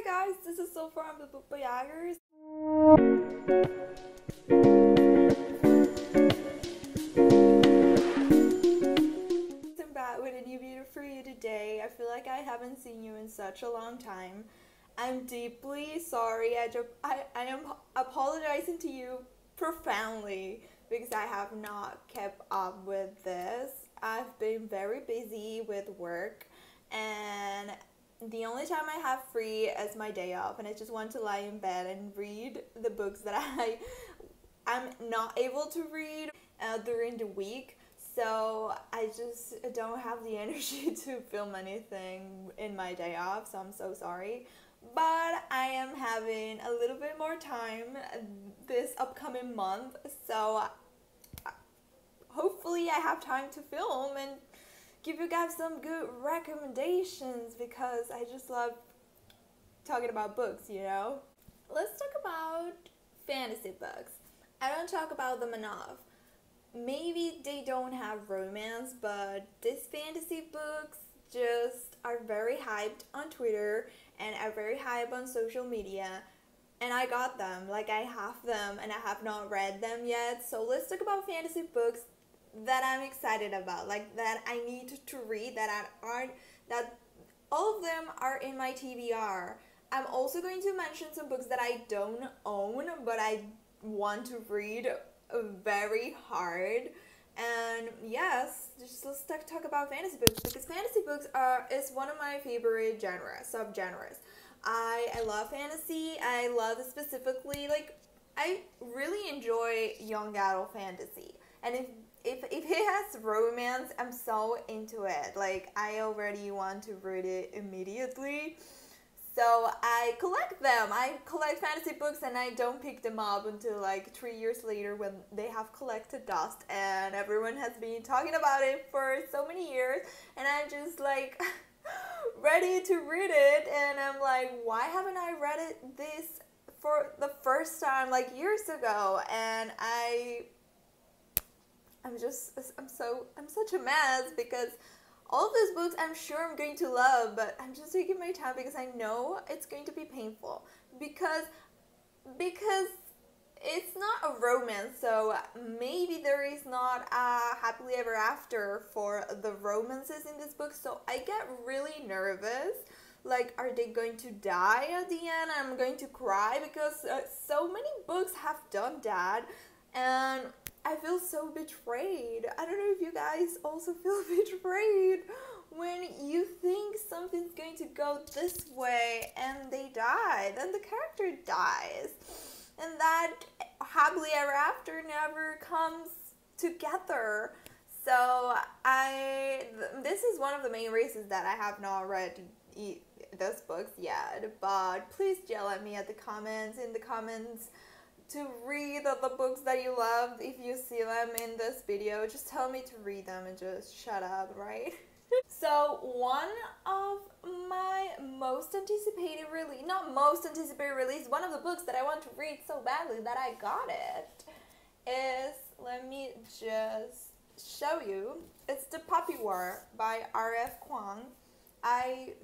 Hi guys, this is Sil from the Book Bayagers. I'm back with a new video for you today. I feel like I haven't seen you in such a long time. I'm deeply sorry. I am apologizing to you profoundly because I have not kept up with this. I've been very busy with work, and the only time I have free is my day off, and I just want to lie in bed and read the books that I'm not able to read during the week. So I just don't have the energy to film anything in my day off, so I'm so sorry. But I am having a little bit more time this upcoming month, so hopefully I have time to film and give you guys some good recommendations because I just love talking about books, you know? Let's talk about fantasy books. I don't talk about them enough. Maybe they don't have romance, but these fantasy books just are very hyped on Twitter and are very hyped on social media. And I got them, like I have them and I have not read them yet. So let's talk about fantasy books that I'm excited about, like that I need to read, that all of them are in my TBR. I'm also going to mention some books that I don't own, but I want to read very hard. And yes, just let's talk about fantasy books because fantasy books is one of my favorite subgenres. I love fantasy. I love specifically, like, I really enjoy young adult fantasy. And if it has romance, I'm so into it. Like, I already want to read it immediately. So I collect them. I collect fantasy books and I don't pick them up until like 3 years later when they have collected dust and everyone has been talking about it for so many years, and I'm just like ready to read it, and I'm like, why haven't I read this for the first time like years ago? And I'm such a mess because all of these books I'm sure I'm going to love, but I'm just taking my time because I know it's going to be painful because it's not a romance, so maybe there is not a happily ever after for the romances in this book, so I get really nervous. Like, are they going to die at the end? I'm going to cry because so many books have done that, and I feel so betrayed. I don't know if you guys also feel betrayed when you think something's going to go this way and they die, then the character dies, and that happily ever after never comes together. So this is one of the main reasons that I have not read those books yet, but please yell at me in the comments to read the books that you love. If you see them in this video, just tell me to read them and just shut up, right? So one of my most anticipated release, not most anticipated release, one of the books that I want to read so badly that I got it is, let me just show you, it's The Puppy War by R.F. Kuang.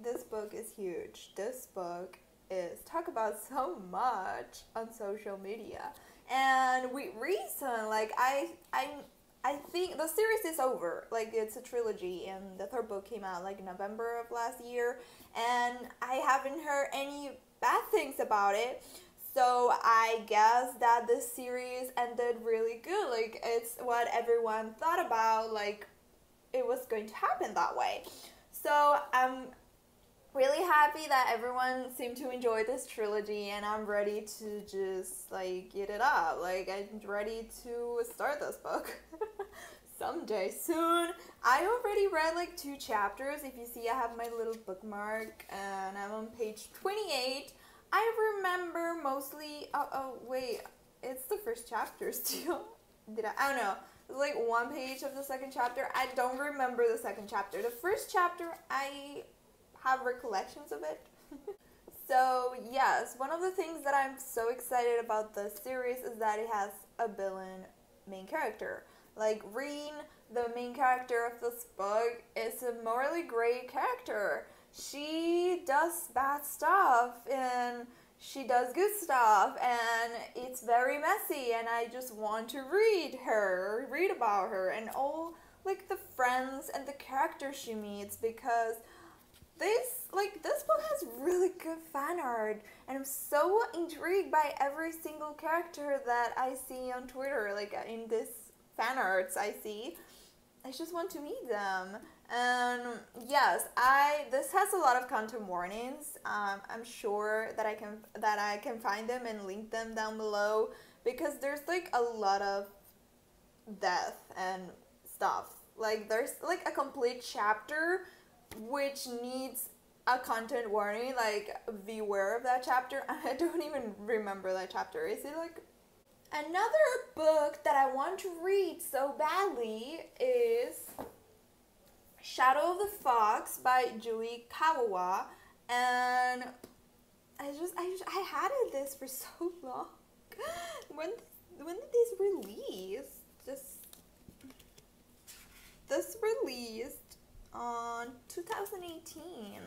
This book is huge. This book is talk about so much on social media, and with reason. Like I think the series is over. Like, it's a trilogy, and the third book came out like November of last year, and I haven't heard any bad things about it. So I guess that this series ended really good. Like, it's what everyone thought about. Like, it was going to happen that way. So I'm really happy that everyone seemed to enjoy this trilogy, and I'm ready to just like eat it up. Like, I'm ready to start this book someday soon. I already read like 2 chapters. If you see, I have my little bookmark and I'm on page 28. I remember mostly, oh wait, it's the first chapter still. I don't know. It's like 1 page of the second chapter. I don't remember the second chapter. The first chapter, I have recollections of it. So yes, one of the things that I'm so excited about this series is that it has a villain main character. Like, Reen, the main character of this book, is a morally great character. she does bad stuff and she does good stuff, and it's very messy, and I just want to read about her and all like the friends and the characters she meets, because this book has really good fan art, and I'm so intrigued by every single character that I see on Twitter, like in this fan arts I see. I just want to meet them. And yes, this has a lot of content warnings. I'm sure that I can find them and link them down below, because there's like a lot of death and stuff. Like there's like a complete chapter which needs a content warning, like beware of that chapter. I don't even remember that chapter. Is it like another book that I want to read so badly is Shadow of the Fox by Julie Kawawa, and I had this for so long. When did this release? This released on 2018,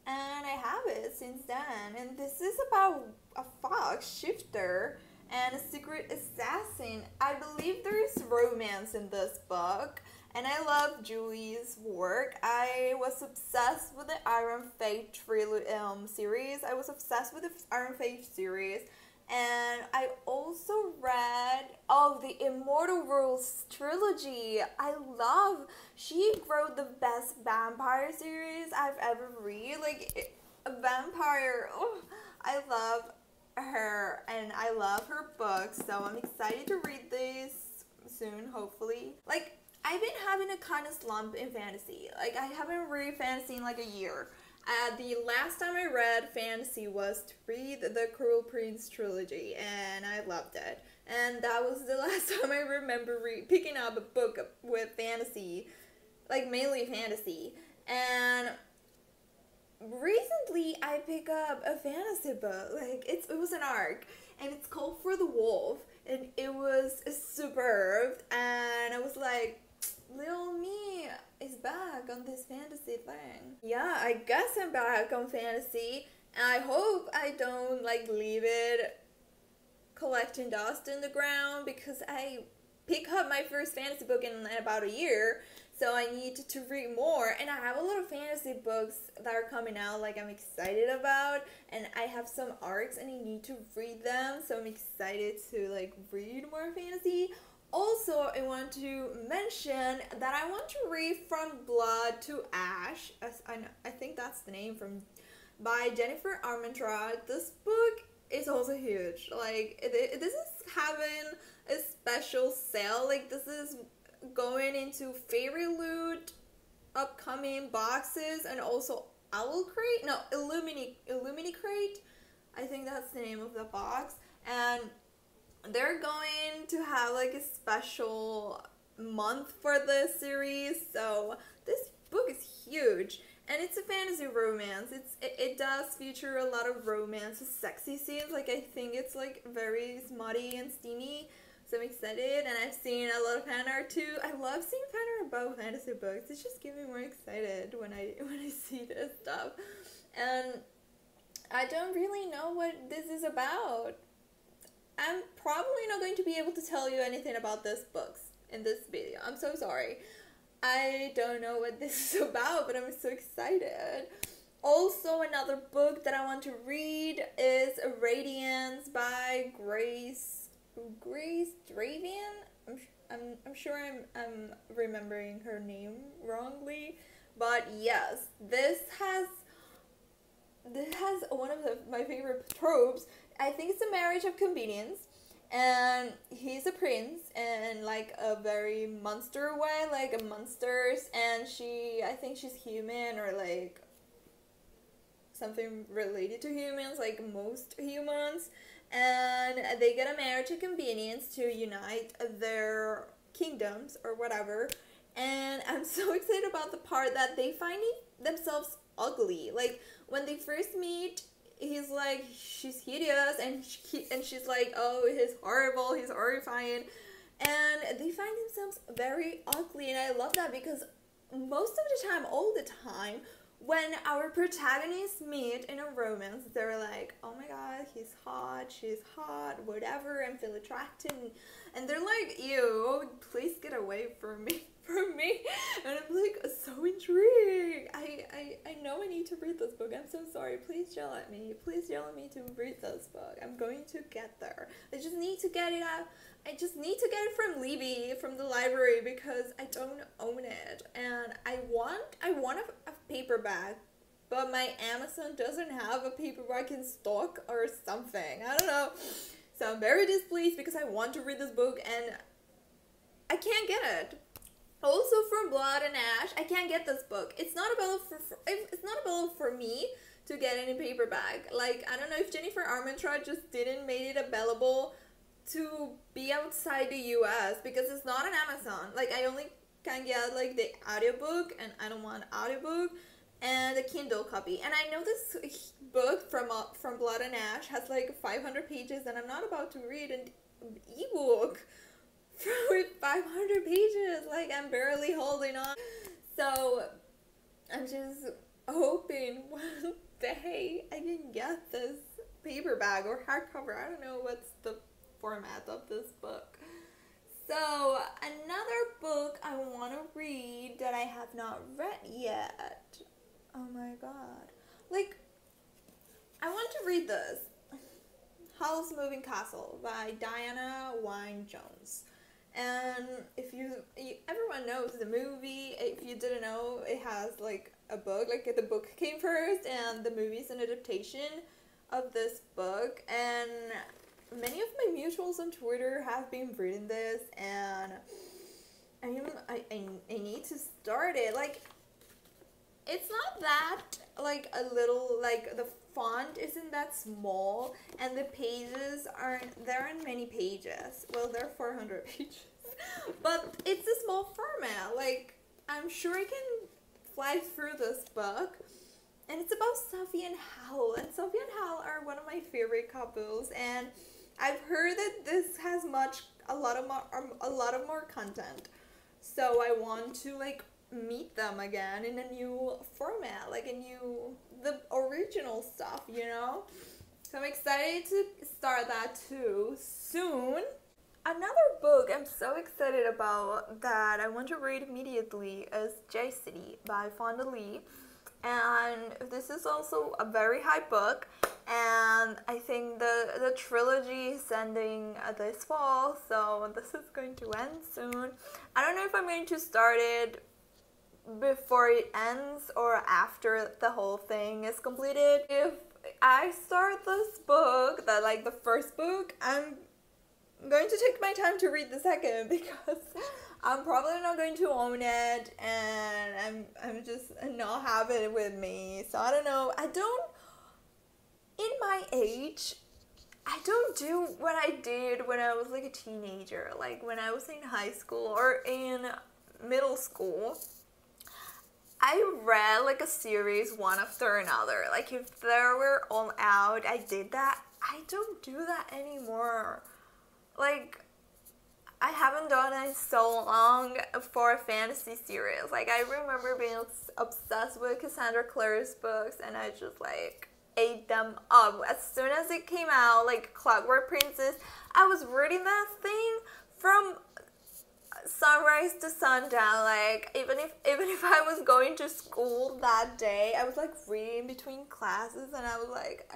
and I have it since then. And this is about a fox shifter and a secret assassin. I believe there is romance in this book, and I love Julie's work. I was obsessed with the Iron Fate series. I was obsessed with the Iron Fate series, and I also read the Immortal Worlds trilogy. She wrote the best vampire series I've ever read. Like a vampire. Oh, I love her, and I love her books, so I'm excited to read this soon, hopefully. Like, I've been having a kind of slump in fantasy. Like, I haven't read fantasy in like a year. The last time I read fantasy was to read the Cruel Prince trilogy, and I loved it. And that was the last time I remember picking up a book with fantasy, like mainly fantasy. And recently I picked up a fantasy book. Like it was an arc, and it's called For the Wolf, and it was superb. And I was like, little me is back on this fantasy thing. Yeah, I guess I'm back on fantasy, and I hope I don't like leave it collecting dust in the ground, because I pick up my first fantasy book in about a year, so I need to read more. And I have a lot of fantasy books that are coming out, like I'm excited about, and I have some arcs and I need to read them, so I'm excited to like read more fantasy. Also, I want to mention that I want to read From Blood to Ash. I think that's the name, by Jennifer Armentrout. This book is also huge. Like this is having a special sale. Like this is going into Fairy Loot upcoming boxes, and also Owl Crate. No, Illumini Crate. I think that's the name of the box. And they're going to have like a special month for this series, so this book is huge, and it's a fantasy romance. It does feature a lot of romance, sexy scenes. Like I think it's like very smutty and steamy, so I'm excited. And I've seen a lot of fan art too. I love seeing fan art about fantasy books. It's just getting me more excited when I see this stuff. And I don't really know what this is about. I'm probably not going to be able to tell you anything about these books in this video. I'm so sorry. I don't know what this is about, but I'm so excited. Also, another book that I want to read is Radiance by Grace Dravian. I'm sure I'm remembering her name wrongly, but yes, this has one of my favorite tropes. I think it's a marriage of convenience, and he's a prince in like a very monster way, like a monsters, and I think she's human, or like something related to humans, like most humans, and they get a marriage of convenience to unite their kingdoms or whatever. And I'm so excited about the part that they find themselves ugly. Like when they first meet, he's like, she's hideous, and she's like, oh, he's horrible, he's horrifying, and they find themselves very ugly. And I love that, because most of the time, all the time, when our protagonists meet in a romance, they're like, oh my god, he's hot, she's hot, whatever, and feel attracted, and they're like, ew, please get away from me. And I'm like, so intrigued. I know I need to read this book. I'm so sorry. Please yell at me. Please yell at me to read this book. I'm going to get there. I just need to get it out. I just need to get it from Libby, from the library, because I don't own it. And I want a paperback, but my Amazon doesn't have a paperback in stock or something. I don't know. So I'm very displeased because I want to read this book and I can't get it. Also, from Blood and Ash, I can't get this book. It's not available for me to get any paperback. Like, I don't know if Jennifer Armentrout just didn't make it available to be outside the US because it's not on Amazon. Like, I only can get like the audiobook, and I don't want audiobook, and the Kindle copy. And I know this book from Blood and Ash has like 500 pages, and I'm not about to read an ebook with 500 pages. Like, I'm barely holding on. So I'm just hoping one day I can get this paperback or hardcover. I don't know what's the format of this book. So another book I want to read that I have not read yet. Oh my god. Like, I want to read this. Howl's Moving Castle by Diana Wynne Jones. And if everyone knows the movie. If you didn't know, it has like a book. Like, the book came first, and the movie is an adaptation of this book. And many of my mutuals on Twitter have been reading this, and I need to start it. Like, it's not that like a little, like the font isn't that small, and the pages there aren't many pages. Well, there are 400 pages, but it's a small format. Like, I'm sure I can fly through this book. And it's about Sophie and Hal, and Sophie and Hal are one of my favorite couples, and I've heard that this has a lot of more content. So I want to like meet them again in a new format, like the original stuff, you know? So I'm excited to start that too soon. Another book I'm so excited about that I want to read immediately is Genocide by Fonda Lee. And this is also a very high book, and I think the trilogy is ending this fall, so this is going to end soon. I don't know if I'm going to start it before it ends or after the whole thing is completed. If I start this book, like the first book, I'm going to take my time to read the second because I'm probably not going to own it, and I'm just not have it with me. So I don't know. In my age, I don't do what I did when I was like a teenager, like when I was in high school or in middle school. I read like a series one after another. Like, if they were all out, I did that. I don't do that anymore. Like, I haven't done it so long for a fantasy series. Like, I remember being obsessed with Cassandra Clare's books, and I just like ate them up. As soon as it came out, like Clockwork Princess, I was reading that thing from sunrise to sundown. Like, even if I was going to school that day, I was like reading between classes, and I was like,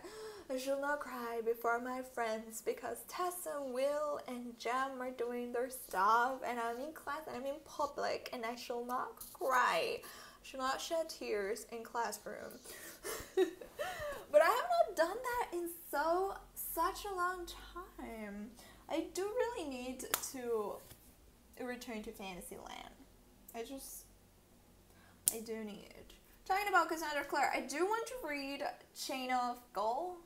I shall not cry before my friends because Tess and Will and Jem are doing their stuff, and I'm in class and I'm in public, and I shall not cry. I shall not shed tears in classroom. But I have not done that in such a long time. I do really need to return to Fantasyland. I do need it. Talking about Cassandra Clare, I do want to read Chain of Gold,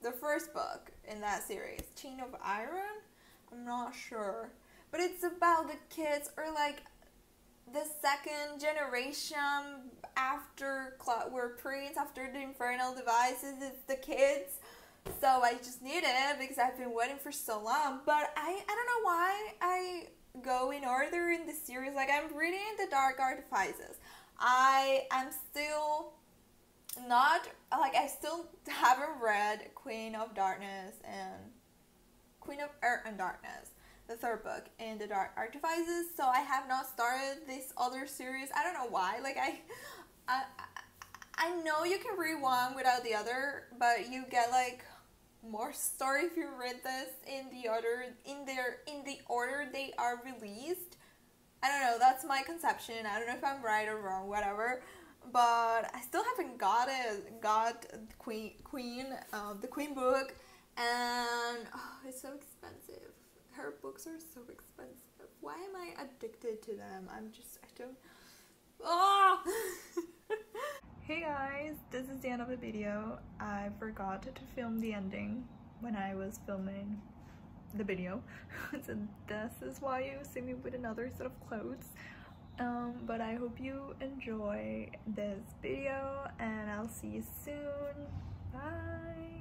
the first book in that series. Chain of Iron? I'm not sure. But it's about the kids, or like the second generation after Clockwork Prince, after the Infernal Devices. It's the kids. So I just need it because I've been waiting for so long. But I don't know why I go in order in the series. Like, I'm reading The Dark Artifices. I am still not, like, I still haven't read Queen of Darkness and Queen of Earth and Darkness, the third book in the Dark Artifices, so I have not started this other series. I don't know why. Like, I know you can read one without the other, but you get like more story if you read this in the order they are released. I don't know, that's my conception. I don't know if I'm right or wrong, whatever. But I still haven't got the Queen book, and it's so expensive. Her books are so expensive. Why am I addicted to them? I don't. Oh! Hey guys, this is the end of the video. I forgot to film the ending when I was filming the video. So this is why you see me with another set of clothes. But I hope you enjoy this video, and I'll see you soon. Bye!